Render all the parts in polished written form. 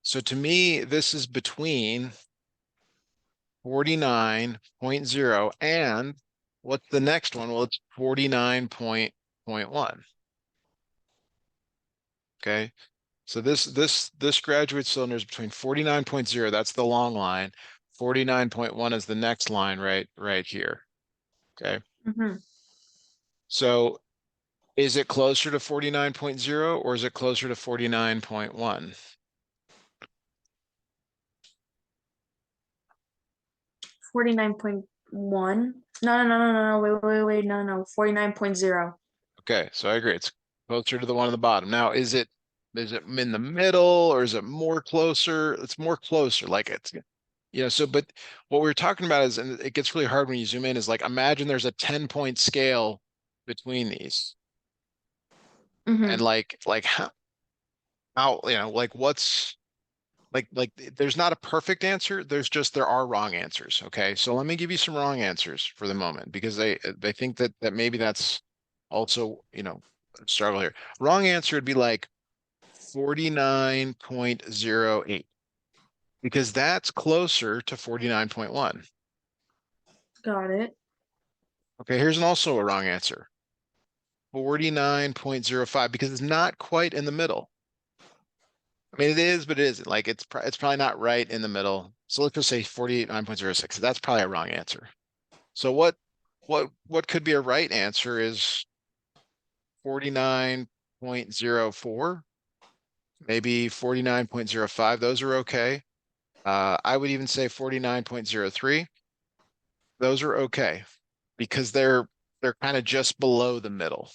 So to me, this is between 49.0 and what's the next one? Well, it's 49.1. Okay. So this graduate cylinder is between 49.0, that's the long line. 49.1 is the next line right here. Okay. Mm-hmm. So is it closer to 49.0 or is it closer to 49.1? 49.1. No. Wait. No. 49.0. Okay, so I agree. It's closer to the one on the bottom. Now, is it in the middle or is it more closer? It's more closer, like it's so but what we're talking about is, and it gets really hard when you zoom in, is like imagine there's a 10-point scale between these. And Mm-hmm. like how like what's like there's not a perfect answer, there are wrong answers. Okay, so let me give you some wrong answers for the moment because they think that maybe that's also a struggle here. Wrong answer would be like 49.08 because that's closer to 49.1. Got it. Okay, here's also a wrong answer. 49.05 because it's not quite in the middle. I mean, it is, but it isn't. Like it's probably not right in the middle. So let's just say 49.06. That's probably a wrong answer. So what could be a right answer is 49.04, maybe 49.05. Those are okay. I would even say 49.03. Those are okay because they're kind of just below the middle.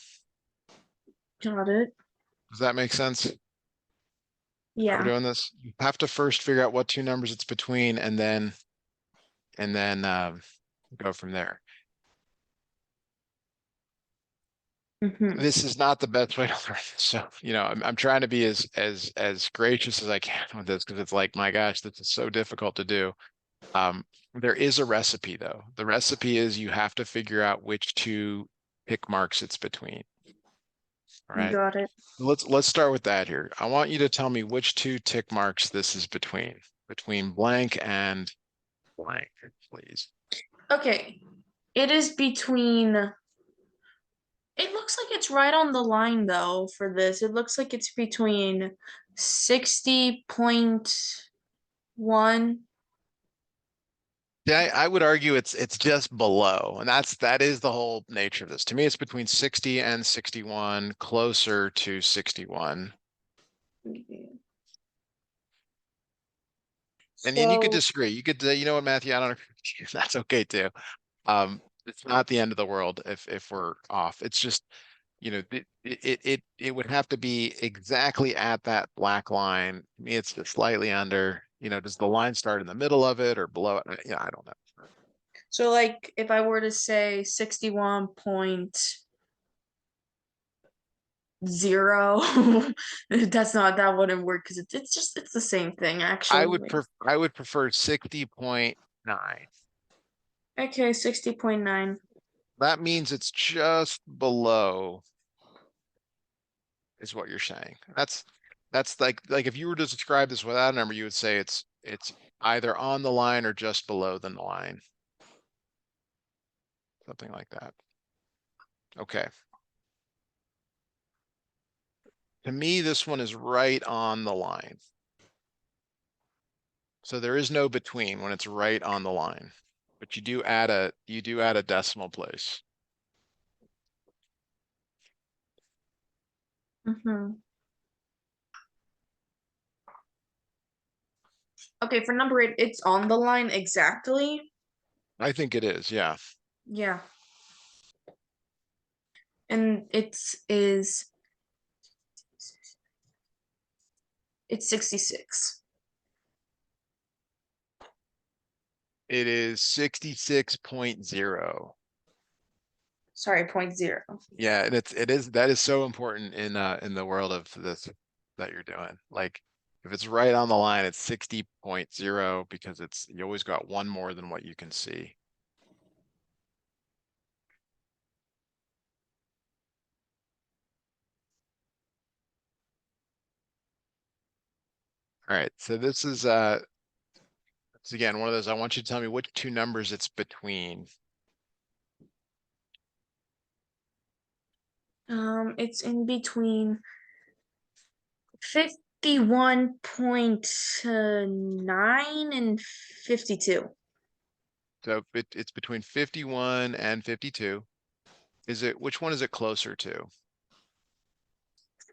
Got it. Does that make sense? How we're Yeah. doing this? You have to first figure out what two numbers it's between and then go from there. Mm-hmm. This is not the best way to learn this. So, I'm trying to be as gracious as I can with this because it's like, my gosh, this is so difficult to do. There is a recipe though. The recipe is you have to figure out which two pick marks it's between. All right. Got it. Let's start with that here. I want you to tell me which two tick marks this is between blank and blank, please. Okay. It is between. It looks like it's right on the line though for this. It looks like it's between 60.1. Yeah, I would argue it's just below, and that is the whole nature of this. To me, it's between 60 and 61, closer to 61. And you could So, disagree. You could, you know what, Matthew, I don't agree with you. That's okay too. It's not the end of the world if we're off. It's just, it would have to be exactly at that black line. To me, it's just slightly under. Does the line start in the middle of it or below it? Yeah, I don't know. like if I were to say 61.0, that wouldn't work because it's the same thing actually. I would prefer 60.9. Okay, 60.9. That means it's just below is what you're saying. That's like if you were to describe this without a number, you would say it's either on the line or just below the line. Something like that. Okay. To me, this one is right on the line. So there is no between when it's right on the line. But you do add a decimal place. Mm-hmm. Okay, for number 8, it's on the line exactly. I think it is, yeah. Yeah. And it's 66. It is 66.0. Sorry, point zero. Yeah, and that is so important in the world of this that you're doing. Like if it's right on the line, it's 60.0 because you always got one more than what you can see. All right, so this is it's again one of those. I want you to tell me which two numbers it's between. It's in between 51.9 and 52. So it's between 51 and 52. Is it, which one is it closer to?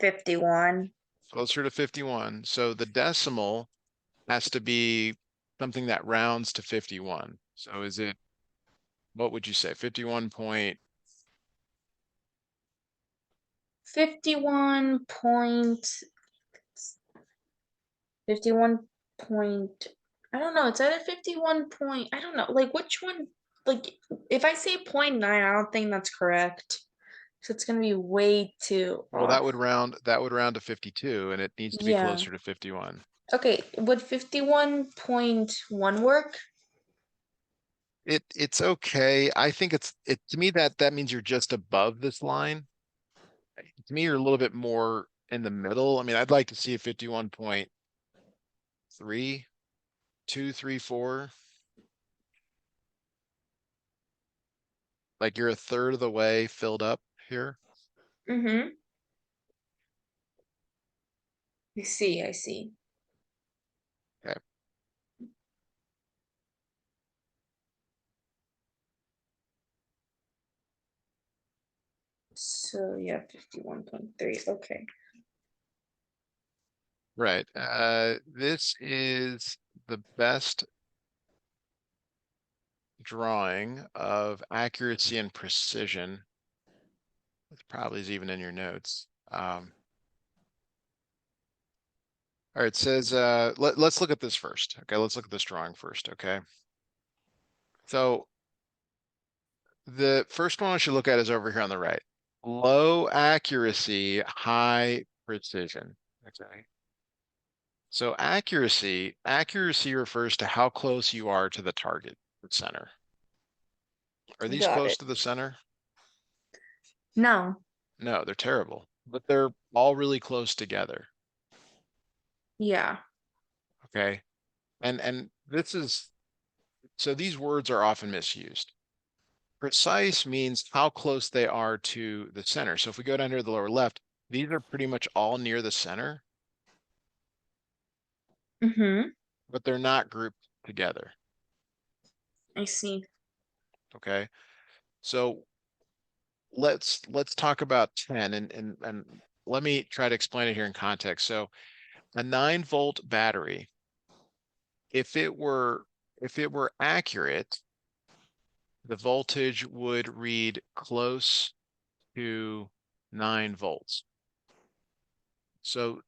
51. Closer to 51. So the decimal has to be something that rounds to 51. So is it, what would you say? 51 point, 51 point 51 point, I don't know, it's either 51 point, I don't know, like which one, like if I say point nine, I don't think that's correct. So it's gonna be way too well, off. that would round to 52 and it needs to be Yeah. closer to 51. Okay, would 51.1 work? It's okay. I think it to me that means you're just above this line. To me, you're a little bit more in the middle. I mean, I'd like to see a 51.3, 2, 3, 4. Like you're a third of the way filled up here. Mm-hmm. I see, I see. Okay. So yeah, 51.3. Okay. Right. This is the best drawing of accuracy and precision. It probably is even in your notes. All right, it says, let's look at this first. Okay, let's look at this drawing first, okay? So the first one I should look at is over here on the right. Low accuracy, high precision. Okay. So accuracy refers to how close you are to the target center. Are these Got close it. to the center? No. No, they're terrible, but they're all really close together. Yeah. Okay. And this is, so these words are often misused. Precise means how close they are to the center. So if we go down here to the lower left, these are pretty much all near the center, Mm-hmm. but they're not grouped together. I see. Okay. So let's talk about 10 and let me try to explain it here in context. So a 9-volt battery, if it were accurate, the voltage would read close to 9 volts. So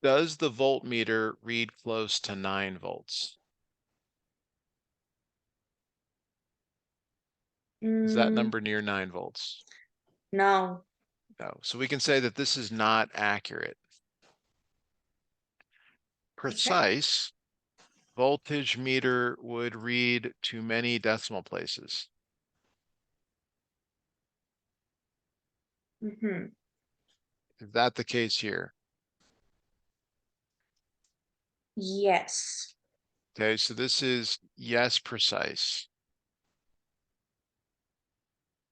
does the voltmeter read close to 9 volts? Is that Mm, number near 9 volts? no. No. So we can say that this is not accurate. Okay. Precise voltage meter would read too many decimal places. Mm-hmm. Is that the case here? Yes. Okay, so this is yes, precise.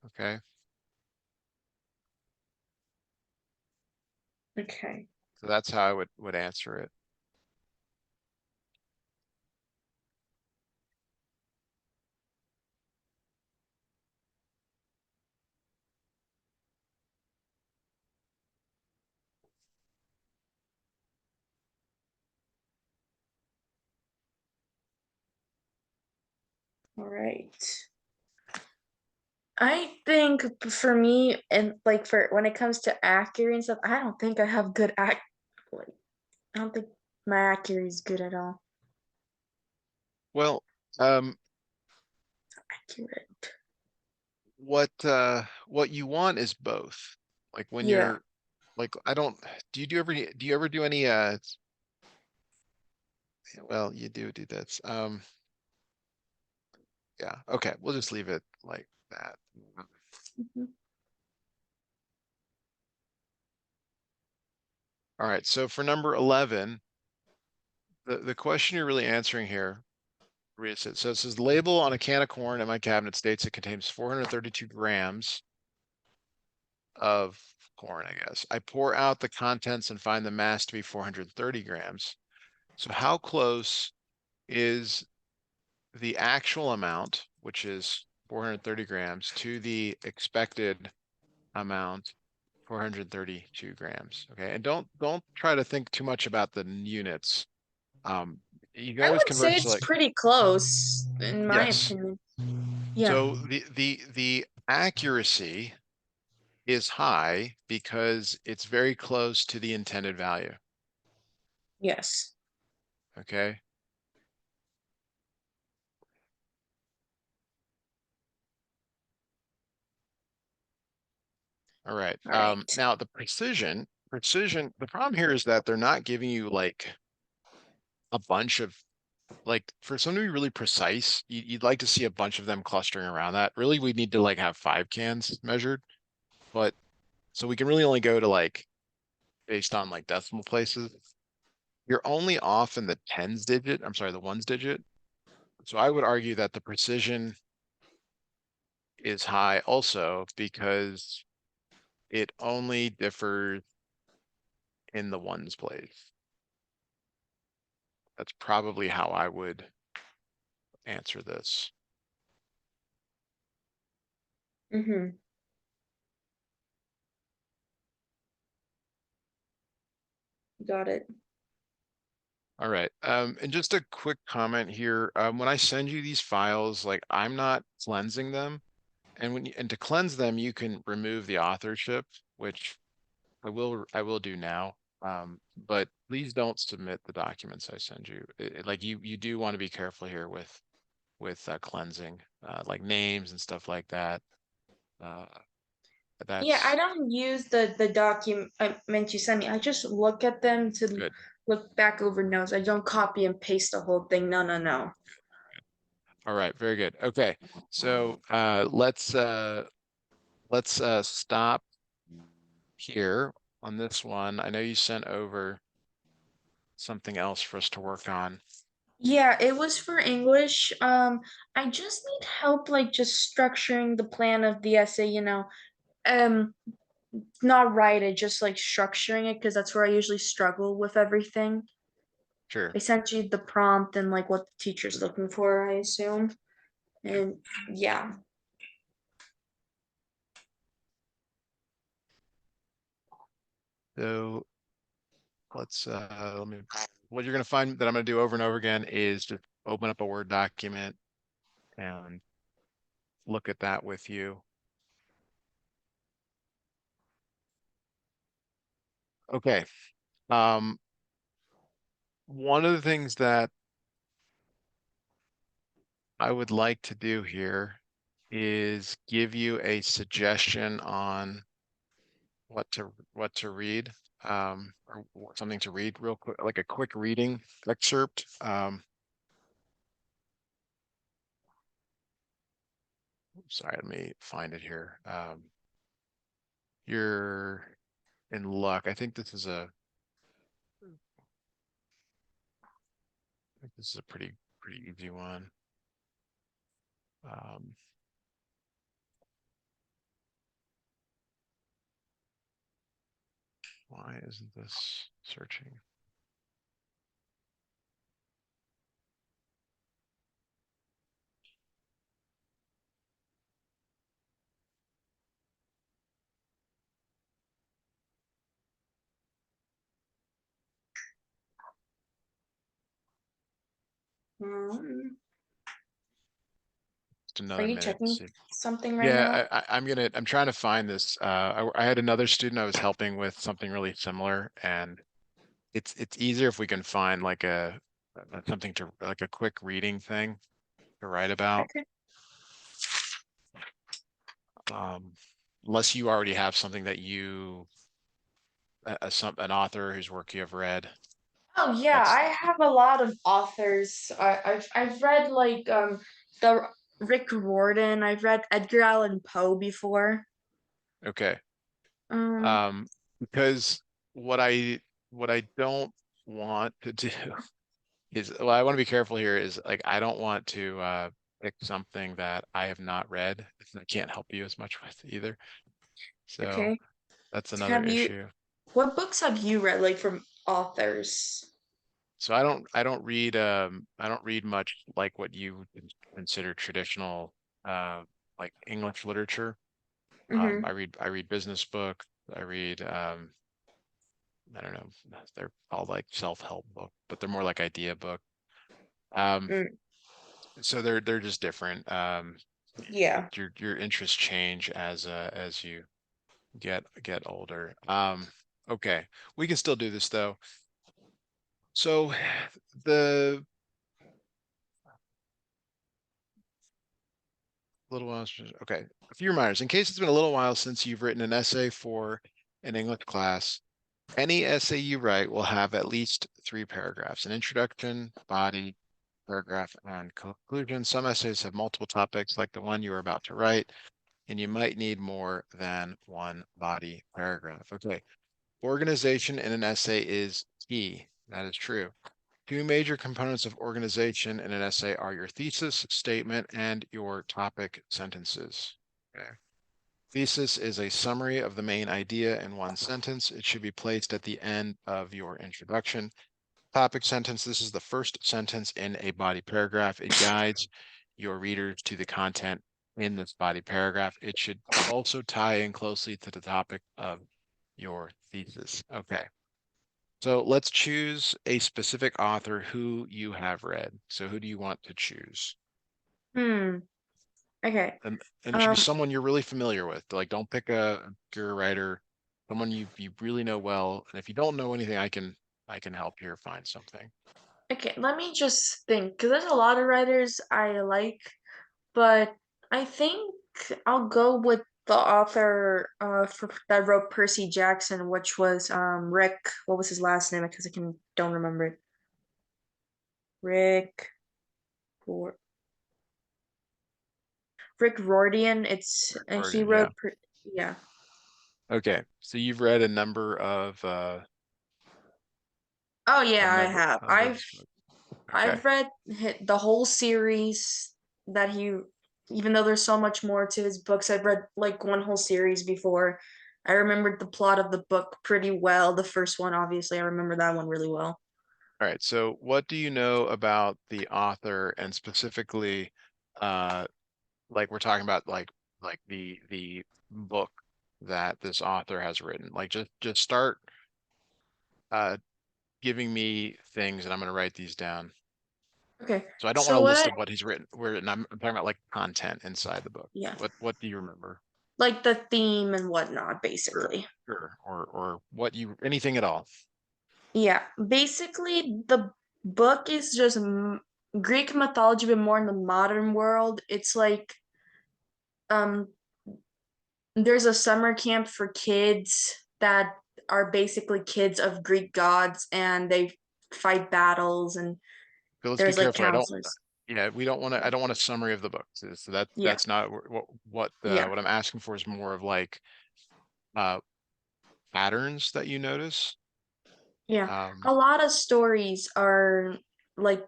Okay, Okay. so that's how I would answer it. All right. I think for me, and like for when it comes to accuracy and stuff, I don't think I have good like I don't think my accuracy is good at all. Well, um, Accurate. what you want is both. Like when Yeah. you're like, I don't, do you ever do any well, you do this. Yeah, okay, we'll just leave it like that. Mhm. All right, so for number 11, the question you're really answering here, read it. So it says the label on a can of corn in my cabinet states it contains 432 grams of corn, I guess. I pour out the contents and find the mass to be 430 grams. So how close is the actual amount, which is 430 grams, to the expected amount, 432 grams? Okay, and don't try to think too much about the units. Um, you can I always would convert say to it's like, pretty close, in my yes. opinion. Yeah. So the accuracy is high because it's very close to the intended value. Yes. Okay. All right. All right. Now the precision, the problem here is that they're not giving you like a bunch of like for something to be really precise, you'd like to see a bunch of them clustering around that. Really, we need to like have 5 cans measured, but so we can really only go to like based on like decimal places. You're only off in the tens digit, I'm sorry, the ones digit. So I would argue that the precision is high also because it only differs in the ones place. That's probably how I would answer this. Mm-hmm. Got it. All right. And just a quick comment here. When I send you these files, like I'm not cleansing them. And and to cleanse them, you can remove the authorship, which I will do now. But please don't submit the documents I send you. Like you do want to be careful here with cleansing, like names and stuff like that. Uh, Yeah, I that's don't use the document you sent me. I just look at them to good. look back over notes. I don't copy and paste the whole thing. No, no, no. All right, very good. Okay, so let's stop here on this one. I know you sent over something else for us to work on. Yeah, it was for English. I just need help like just structuring the plan of the essay, Um, not write it, just like structuring it because that's where I usually struggle with everything. Sure. I sent you the prompt and like what the teacher's looking for, I assume. And yeah. So let me what you're gonna find that I'm gonna do over and over again is just open up a Word document and look at that with you. Okay. Um, one of the things that I would like to do here is give you a suggestion on what to read, or something to read real quick, like a quick reading excerpt. Sorry, let me find it here. You're in luck. I think this is a pretty easy one. Um, why isn't this searching? Um, Just are another you minute to checking see. something right now? Yeah, I'm trying to find this. I had another student I was helping with something really similar, and it's easier if we can find like something to like a quick reading thing to write about. Okay. Um, unless you already have something that an author whose work you have read. Oh yeah, That's I have a lot of authors. I've read like the Rick Riordan. I've read Edgar Allan Poe before. okay. Um, Because what I what I don't want to do is, well, I want to be careful here is like I don't want to pick something that I have not read. I can't help you as much with either. So Okay. that's another Have you, issue. what books have you read, like from authors? So I don't read much like what you would consider traditional like English literature. Mm-hmm. I read business books. I read I don't know, they're called like self-help book, but they're more like idea book. Um, Mm, so they're just different. yeah. Your interests change as you get older. Okay, we can still do this though. So the little while, okay. A few reminders. In case it's been a little while since you've written an essay for an English class, any essay you write will have at least 3 paragraphs: an introduction, body, paragraph, and conclusion. Some essays have multiple topics, like the one you are about to write, and you might need more than one body paragraph. Okay. Organization in an essay is key. That is true. Two major components of organization in an essay are your thesis statement and your topic sentences. Okay. Thesis is a summary of the main idea in one sentence. It should be placed at the end of your introduction. Topic sentence. This is the first sentence in a body paragraph. It guides your readers to the content in this body paragraph. It should also tie in closely to the topic of your thesis. Okay. So let's choose a specific author who you have read. So who do you want to choose? Hmm. Okay. And it should be Um, someone you're really familiar with. Like don't pick a obscure writer, someone you really know well. And if you don't know anything, I can help you find something. okay, let me just think, because there's a lot of writers I like, but I think I'll go with the author that wrote Percy Jackson, which was Rick. What was his last name? Because I can don't remember it. Rick. Or Rick Riordan. It's he Gordon, yeah. wrote. Yeah. Okay. So you've read Oh a yeah, I number have. of his books. Okay. I've read the whole series that he, even though there's so much more to his books, I've read like one whole series before. I remembered the plot of the book pretty well. The first one, obviously, I remember that one really well. All right. So what do you know about the author and specifically like we're talking about like the book that this author has written. Like just start uh giving me things and I'm going to write these down. Okay, So I don't want so a what list I, of what he's written. I'm talking about like content inside the book. yeah, What do you remember? like the theme and whatnot, Sure. basically. Sure. Or what you anything at all. Yeah, basically, the book is just Greek mythology, but more in the modern world. It's like um there's a summer camp for kids that are basically kids of Greek gods and they fight battles and So let's be there's like careful. I don't counselors. yeah, we don't want to I don't want a summary of the book. So Yeah. that's not Yeah. what I'm asking for is more of like uh patterns that you notice. Yeah. Um A lot of stories are like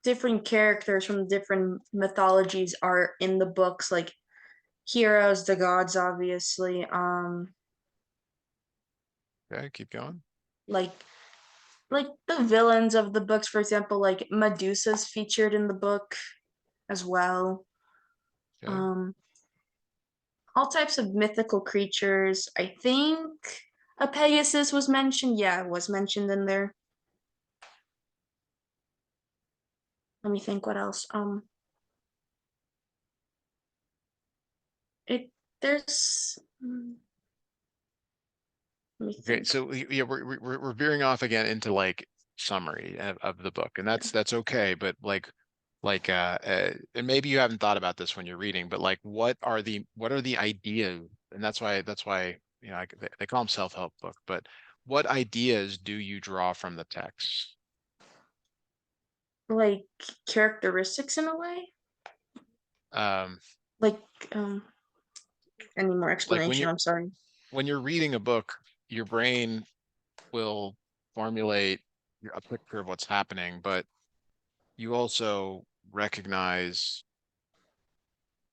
different characters from different mythologies are in the books, like heroes, the gods, obviously. okay, keep going. Like like the villains of the books, for example, like Medusa's featured in the book as well. Okay. Um, all types of mythical creatures. I think a Pegasus was mentioned. Yeah, it was mentioned in there. Let me think what else. It there's let me Okay, think. so yeah, we're veering off again into like summary of the book, and Yeah. that's okay. But and maybe you haven't thought about this when you're reading, but like, what are the ideas? And that's why you know they call them self-help book. But what ideas do you draw from the text? Like characteristics in a way. Um, Like any more like explanation, I'm sorry. when you're reading a book, your brain will formulate a picture of what's happening, but you also recognize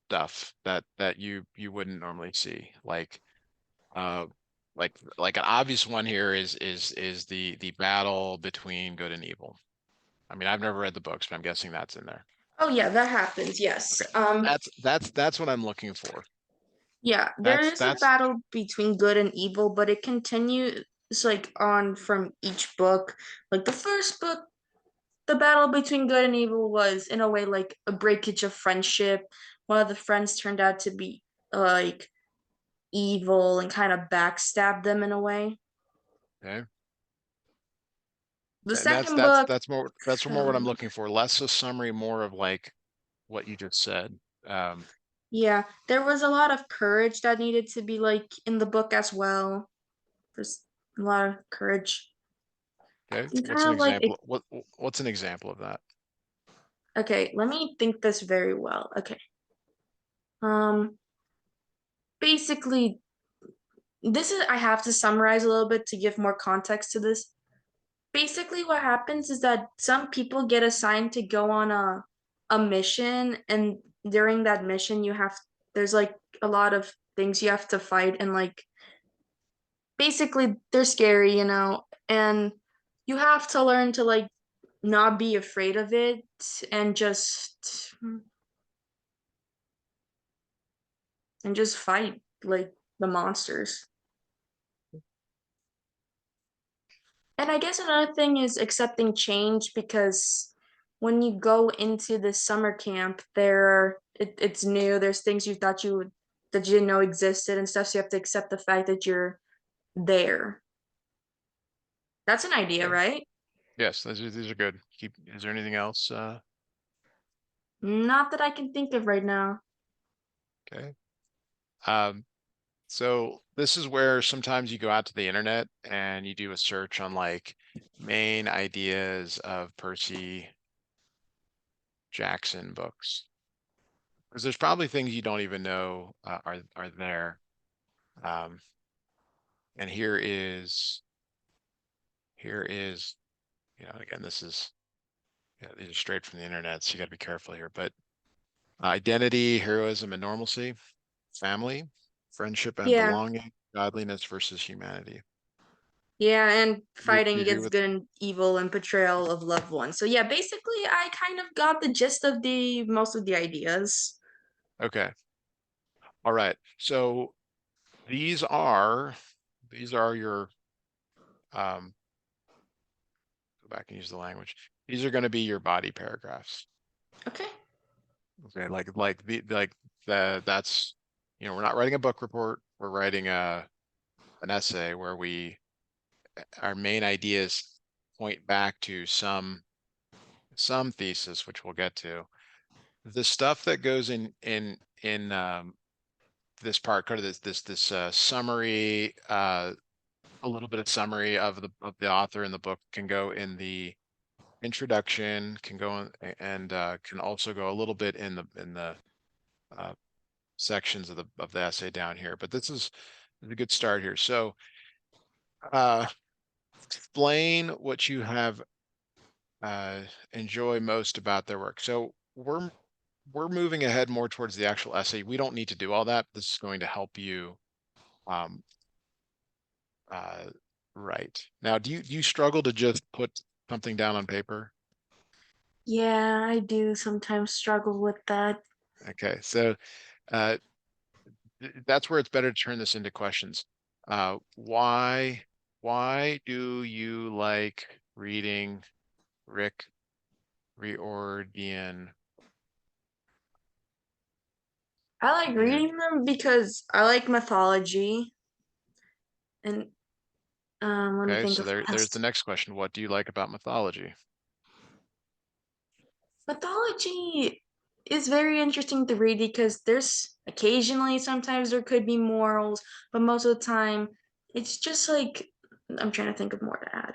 stuff that you wouldn't normally see. Uh like an obvious one here is the battle between good and evil. I mean, I've never read the books, but I'm guessing that's in there. Oh yeah, that happens. Yes. Okay. That's what I'm looking for. Yeah, there is a That's battle between good and evil, but it continues like on from each book. Like the first book, the battle between good and evil was in a way like a breakage of friendship. One of the friends turned out to be like evil and kind of backstabbed them in a way. okay. The And second book, that's more what I'm um, looking for. Less a summary, more of like what you just said. yeah, there was a lot of courage that needed to be like in the book as well. There's a lot of courage. Okay. And What's kind an of like, example? What's an example of that? okay, let me think this very well. Okay. Um, basically, this is I have to summarize a little bit to give more context to this. Basically, what happens is that some people get assigned to go on a mission, and during that mission, there's like a lot of things you have to fight, and like basically they're scary, and you have to learn to like not be afraid of it and just fight like the monsters. And I guess another thing is accepting change because when you go into the summer camp, it's new. There's things you thought that you didn't know existed and stuff. So you have to accept the fact that you're there. That's an idea, Okay. right? Yes, these are good. Is there anything else? Not that I can think of right now. Okay. Um, so this is where sometimes you go out to the internet and you do a search on like main ideas of Percy Jackson books. Because there's probably things you don't even know are there. Um, and here is again these are straight from the internet, so you got to be careful here. But identity, heroism, and normalcy, family, friendship and Yeah. belonging, godliness versus humanity. Yeah, and You fighting agree against with? good and evil and portrayal of loved ones. So yeah, basically I kind of got the gist of the most of the ideas. Okay. All right. So these are these are your go back and use the language. These are going to be your body paragraphs. Okay. Okay, that's we're not writing a book report. We're writing a an essay where we our main ideas point back to some thesis, which we'll get to. The stuff that goes in this part, go to this summary, a little bit of summary of the author in the book can go in the introduction, can go in, and can also go a little bit in the uh, sections of the essay down here. But this is a good start here. So uh, explain what you have enjoy most about their work. So we're moving ahead more towards the actual essay. We don't need to do all that. This is going to help you um, uh, write. Now, do you struggle to just put something down on paper? Yeah, I do sometimes struggle with that. Okay, so uh, that's where it's better to turn this into questions. Why do you like reading Rick Riordan? I like And reading them because I like mythology and let me okay, think so of what there's the else. next question. What do you like about mythology? Mythology is very interesting to read because there's occasionally sometimes there could be morals, but most of the time it's just like I'm trying to think of more to add.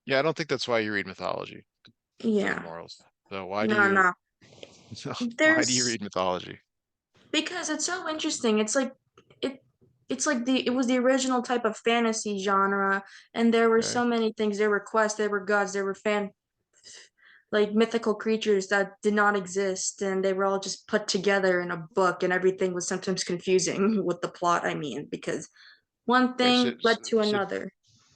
Yeah, I don't think that's why you read mythology for the Yeah. morals. So why do No, you no. why do you There's read mythology? because it's so interesting. It it was the original type of fantasy genre, and there were Okay. so many things. There were quests, there were gods, there were like mythical creatures that did not exist and they were all just put together in a book and everything was sometimes confusing with the plot, I mean, because one Okay, thing led to so another.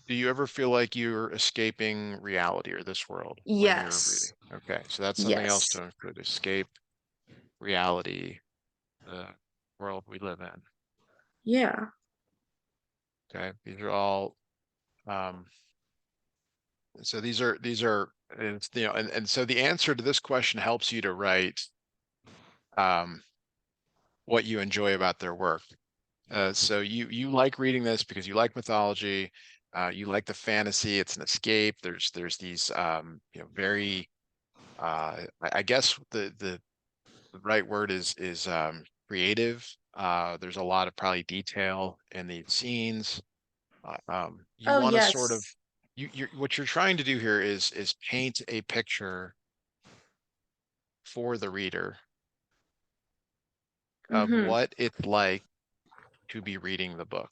do you ever feel like you're escaping reality or this world when you're Yes. reading? Okay, so that's something else Yes. to include, escape reality, the world we live in. Yeah. Okay, these are all um so it's, and so the answer to this question helps you to write um what you enjoy about their work. So you like reading this because you like mythology, you like the fantasy, it's an escape. There's these very I guess the right word is creative. There's a lot of probably detail in these scenes. You Oh, want to sort of yes. you're what you're trying to do here is paint a picture for the reader of Mm-hmm. what it's like to be reading the book,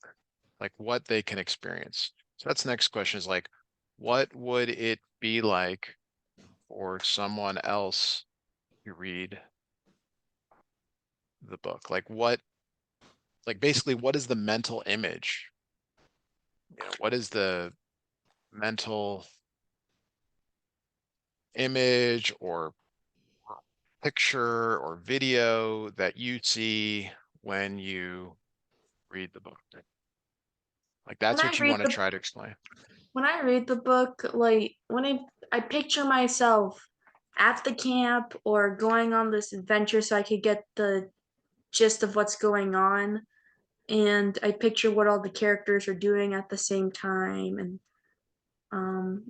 like what they can experience. So that's the next question is like, what would it be like for someone else to read the book? Like basically, what is the mental image? What is the mental image or picture or video that you see when you read the book? Like When that's I what you read want to the try to explain. when I read the book, like when I picture myself at the camp or going on this adventure so I could get the gist of what's going on, and I picture what all the characters are doing at the same time, and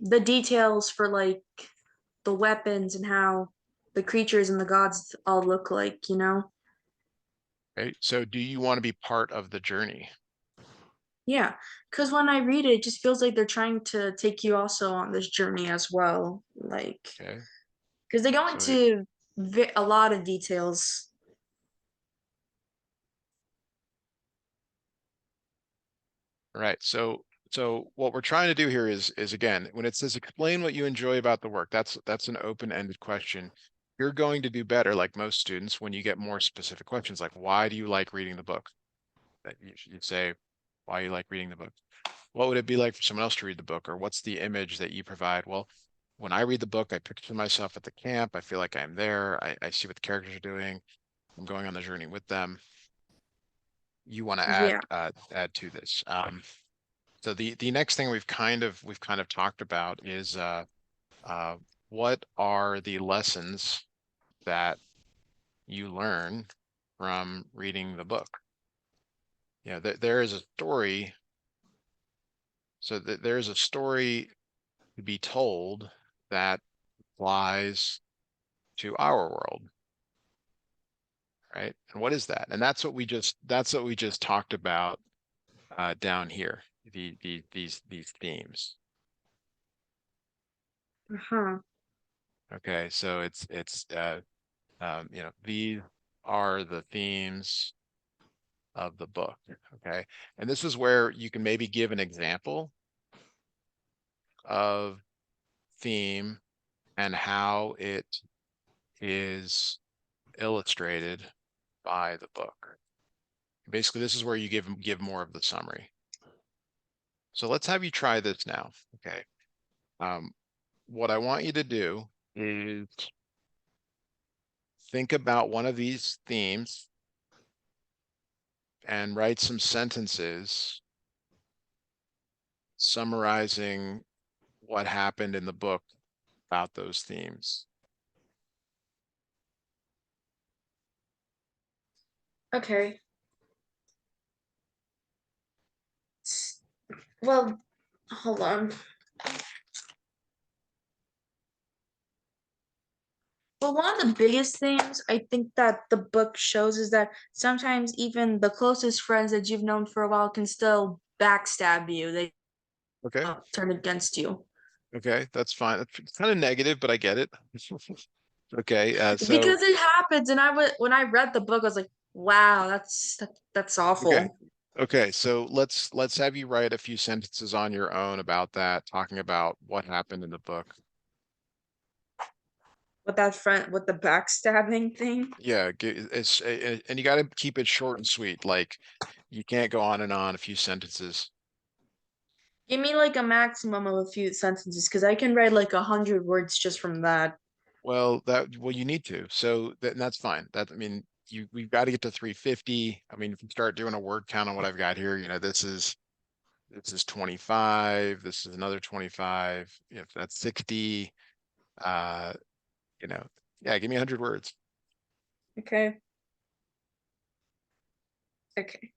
the details for like the weapons and how the creatures and the gods all look like, you know? Right? So do you want to be part of the journey? Yeah, because when I read it, it just feels like they're trying to take you also on this journey as well. Like, Okay. because they go So into a lot of details. right. So what we're trying to do here is again, when it says explain what you enjoy about the work, that's an open-ended question. You're going to do better, like most students, when you get more specific questions, like why do you like reading the book? That you'd say, why you like reading the book? What would it be like for someone else to read the book? Or what's the image that you provide? Well, when I read the book, I picture myself at the camp. I feel like I'm there. I see what the characters are doing. I'm going on the journey with them. You want to Yeah. add to this. So the next thing we've kind of talked about is uh, what are the lessons that you learn from reading the book? There is a story. So there is a story to be told that applies to our world, right? And what is that? And that's what we just talked about down here. These themes. Uh-huh. Okay, so these are the themes of the book. Okay, and this is where you can maybe give an example of theme and how it is illustrated by the book. Basically, this is where you give more of the summary. So let's have you try this now. Okay. Um, what I want you to do is think about one of these themes and write some sentences summarizing what happened in the book about those themes. Okay. Well, hold on. Well, one of the biggest things I think that the book shows is that sometimes even the closest friends that you've known for a while can still backstab you. They Okay. turn against you. Okay. That's fine. It's kind of negative, but I get it. Okay. So, Because it happens, and when I read the book, I was like, "Wow, that's okay. awful." Okay. So let's have you write a few sentences on your own about that, talking about what happened in the book. with that front with the backstabbing thing. Yeah, and you got to keep it short and sweet. Like you can't go on and on a few sentences. Give me like a maximum of a few sentences because I can write like 100 words just from that. Well, you need to. So and that's fine. That I mean, we've got to get to 350. I mean, if you start doing a word count on what I've got here, this is 25, this is another 25. If that's 60, uh, you know, yeah, give me 100 words. Okay. Okay.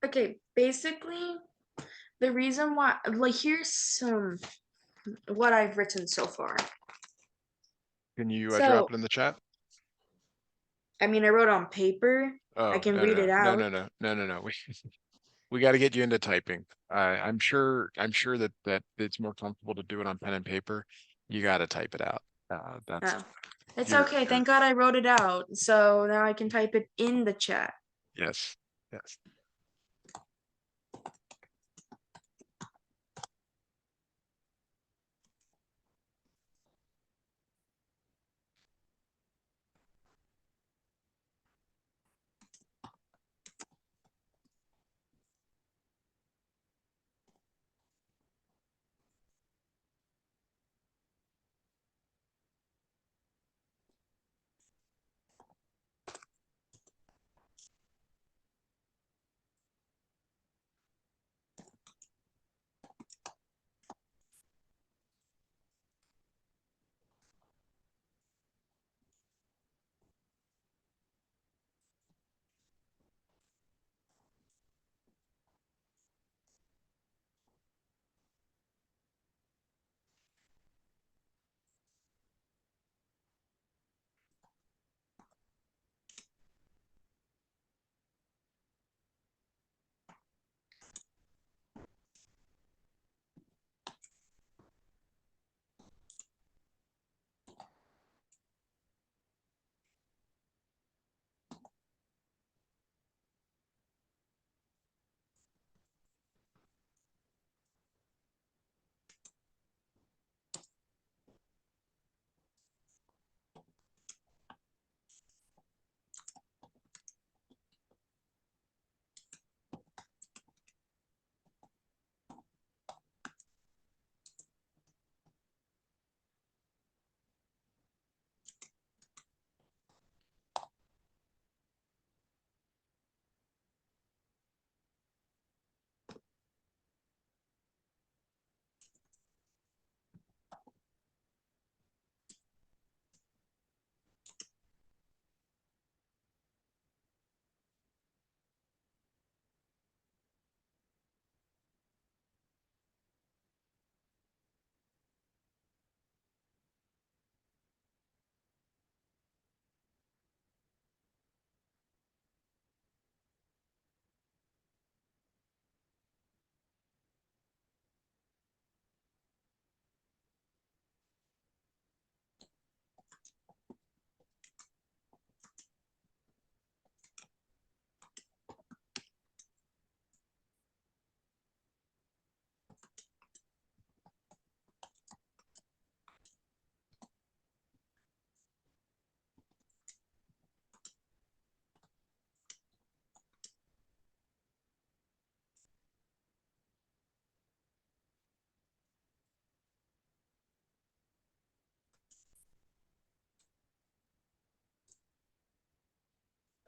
Okay, basically, the reason why, like, here's some what I've written so far. Can you drop So, it in the chat? I mean, I wrote on paper. I Oh, can no, read no, it no, no, out. no, no, no, no. We got to get you into typing. I'm sure that it's more comfortable to do it on pen and paper. You got to type it out. That's Oh, it's okay. you're Thank God I wrote it out. So now I can type it in the chat. yes, yes.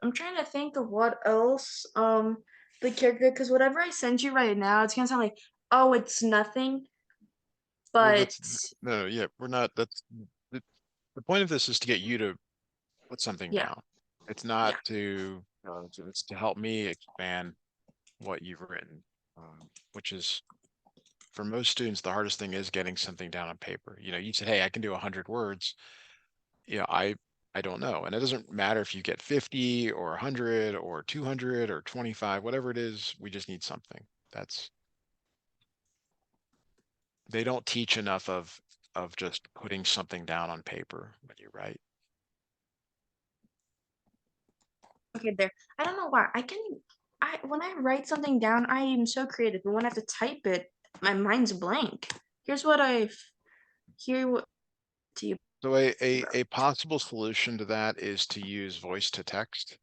I'm trying to think of what else. The character, because whatever I send you right now, it's gonna sound like, oh, it's nothing, Well, but that's no, yeah, we're not. That's the, the point of this is to get you to put something yeah, down. It's not yeah. to, it's to help me expand what you've written, which is for most students, the hardest thing is getting something down on paper. You know, you said, hey, I can do 100 words. You know, I don't know. And it doesn't matter if you get 50 or 100 or 200 or 25, whatever it is, we just need something. That's, they don't teach enough of just putting something down on paper when you write. Okay, there. I don't know why. I when I write something down, I am so creative, but when I have to type it, my mind's blank. Here's what here what to you. So a possible solution to that is to use voice to text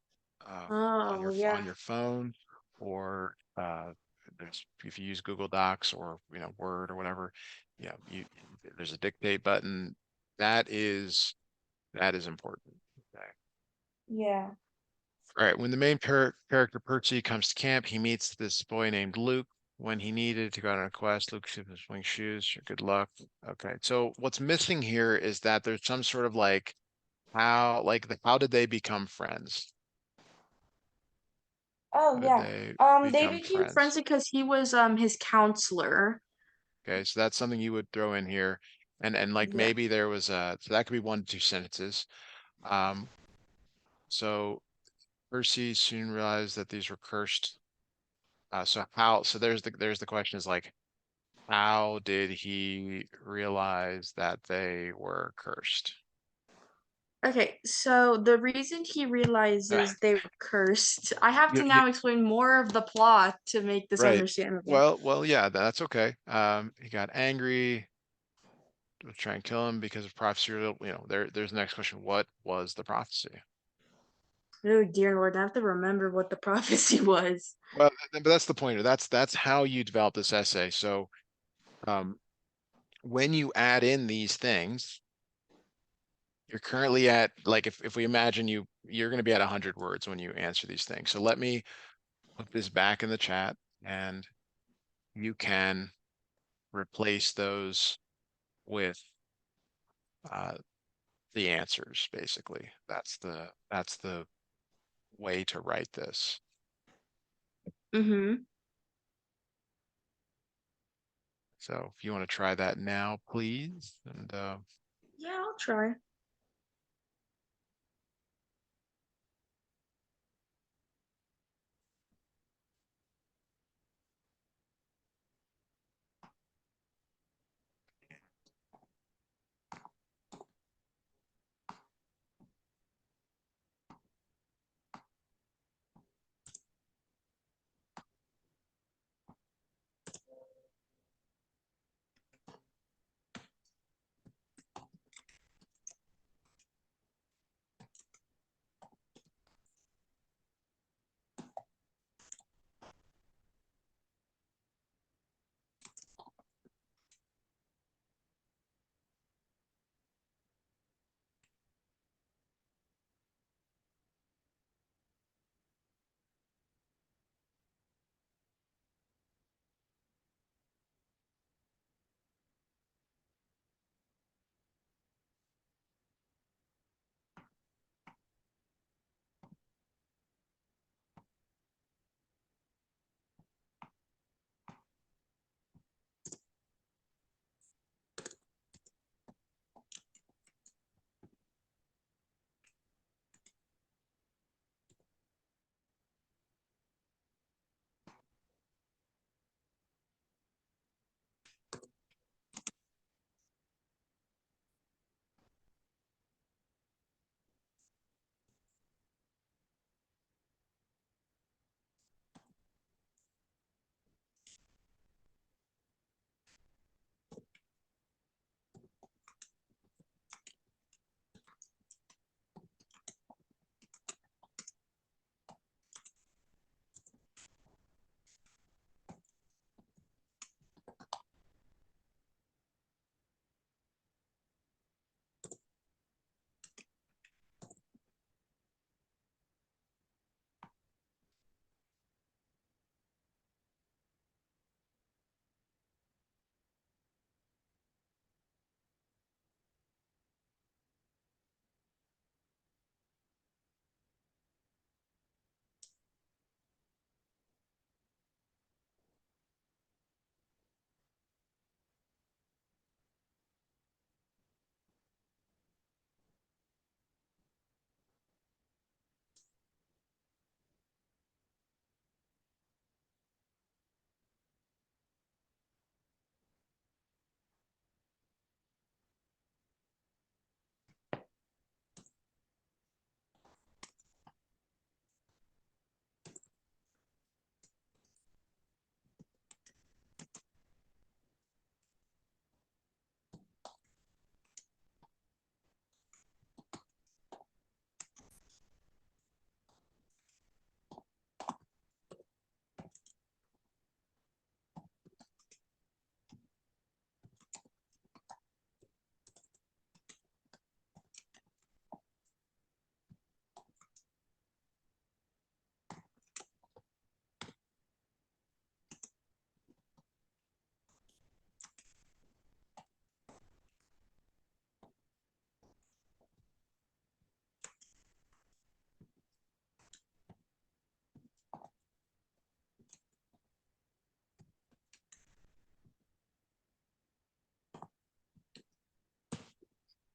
on Oh on yeah, your phone, or there's if you use Google Docs or Word or whatever, you there's a dictate button. That is that is important. Okay. yeah. All right. When the main character Percy comes to camp, he meets this boy named Luke. When he needed to go on a quest, Luke should his wing shoes. Good luck. Okay. So what's missing here is that there's some sort of like how did they become friends? Oh How did yeah. they They become became friends friends? because he was his counselor. Okay, so that's something you would throw in here. And like Yeah. maybe there was a so that could be 1 to 2 sentences. Um, so Percy soon realized that these were cursed. So there's the question is like, how did he realize that they were cursed? Okay, so the reason he realizes they were cursed, I have to You, now explain more of the plot to make this right. understandable. Well, yeah, that's okay. He got angry to try and kill him because of prophecy. There's the next question. What was the prophecy? Oh dear Lord, I have to remember what the prophecy was. Well, but that's the pointer. That's how you develop this essay. So, um, when you add in these things, you're currently at like if we imagine you're going to be at 100 words when you answer these things. So let me put this back in the chat, and you can replace those with uh, the answers. Basically, that's the way to write this. Mm-hmm. So if you want to try that now, please, and Yeah, I'll try.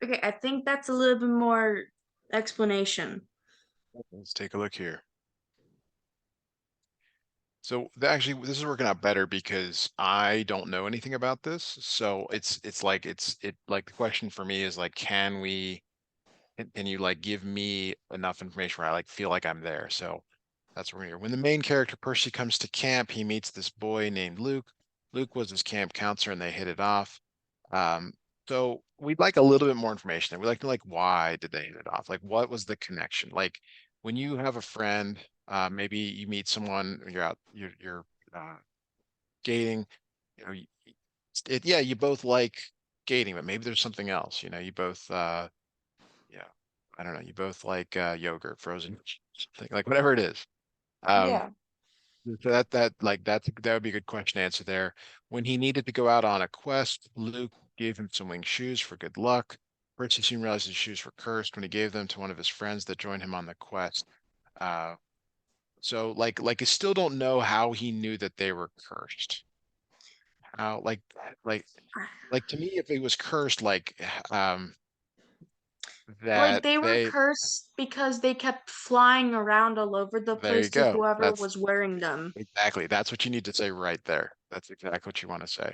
Okay, I think that's a little bit more explanation. Let's take a look here. So actually, this is working out better because I don't know anything about this. So it like the question for me is like, can you like give me enough information where I like feel like I'm there? So that's what we're here. When the main character Percy comes to camp, he meets this boy named Luke. Luke was his camp counselor, and they hit it off. Um, so we'd like a little bit more information. We'd like to like why did they hit it off? Like what was the connection? Like when you have a friend, maybe you meet someone, you're out, you're skating, you know, yeah, you both like skating, but maybe there's something else, you both, yeah, I don't know, you both like yogurt, frozen, something like whatever it is. Um, Yeah. so that would be a good question to answer there. When he needed to go out on a quest, Luke gave him some winged shoes for good luck. Percy soon realized his shoes were cursed when he gave them to one of his friends that joined him on the quest. Uh, so I still don't know how he knew that they were cursed. How like like to me, if it was cursed, Like that they were they cursed because they kept flying around all over the there you place to go. whoever That's was wearing them. exactly that's what you need to say right there. That's exactly what you want to say.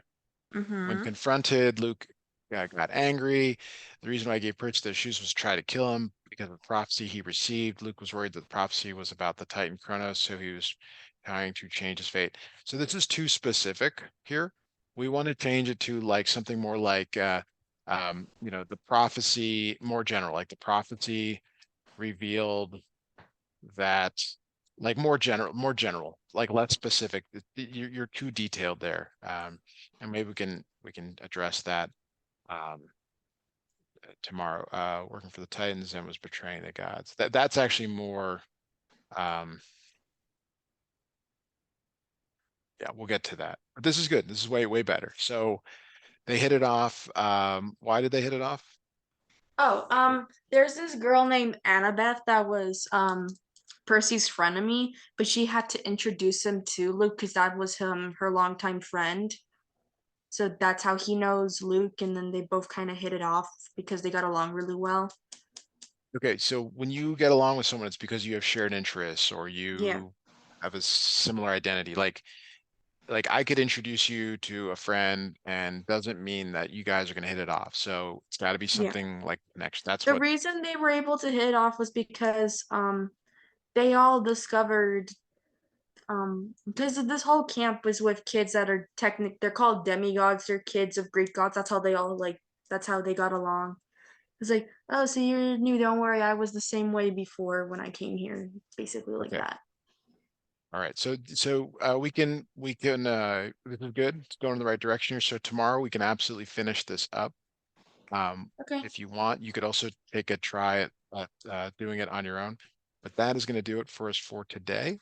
When Mm-hmm. confronted, Luke got angry. The reason why he gave Percy those shoes was to try to kill him because of the prophecy he received. Luke was worried that the prophecy was about the Titan Kronos, so he was trying to change his fate. So this is too specific here. We want to change it to like something more like the prophecy more general, like the prophecy revealed that like more general, like less specific. You're too detailed there. And maybe we can address that um tomorrow. Working for the Titans and was betraying the gods. That's actually more um yeah, we'll get to that. But this is good. This is way better. So they hit it off. Why did they hit it off? Oh, there's this girl named Annabeth that was Percy's frenemy, but she had to introduce him to Luke because that was her longtime friend. So that's how he knows Luke, and then they both kind of hit it off because they got along really well. Okay, so when you get along with someone, it's because you have shared interests or Yeah, you have a similar identity. Like I could introduce you to a friend and doesn't mean that you guys are going to hit it off. So it's got to be yeah. something like next. That's The what. reason they were able to hit it off was because they all discovered because this whole camp was with kids that are they're called demigods, they're kids of Greek gods. That's how they all like that's how they got along. It's like, oh, so you're new, don't worry, I was the same way before when I came here. Basically like Okay. that. All right. So we can this is good. It's going in the right direction here. So tomorrow we can absolutely finish this up. Okay. If you want, you could also take a try at doing it on your own. But that is going to do it for us for today.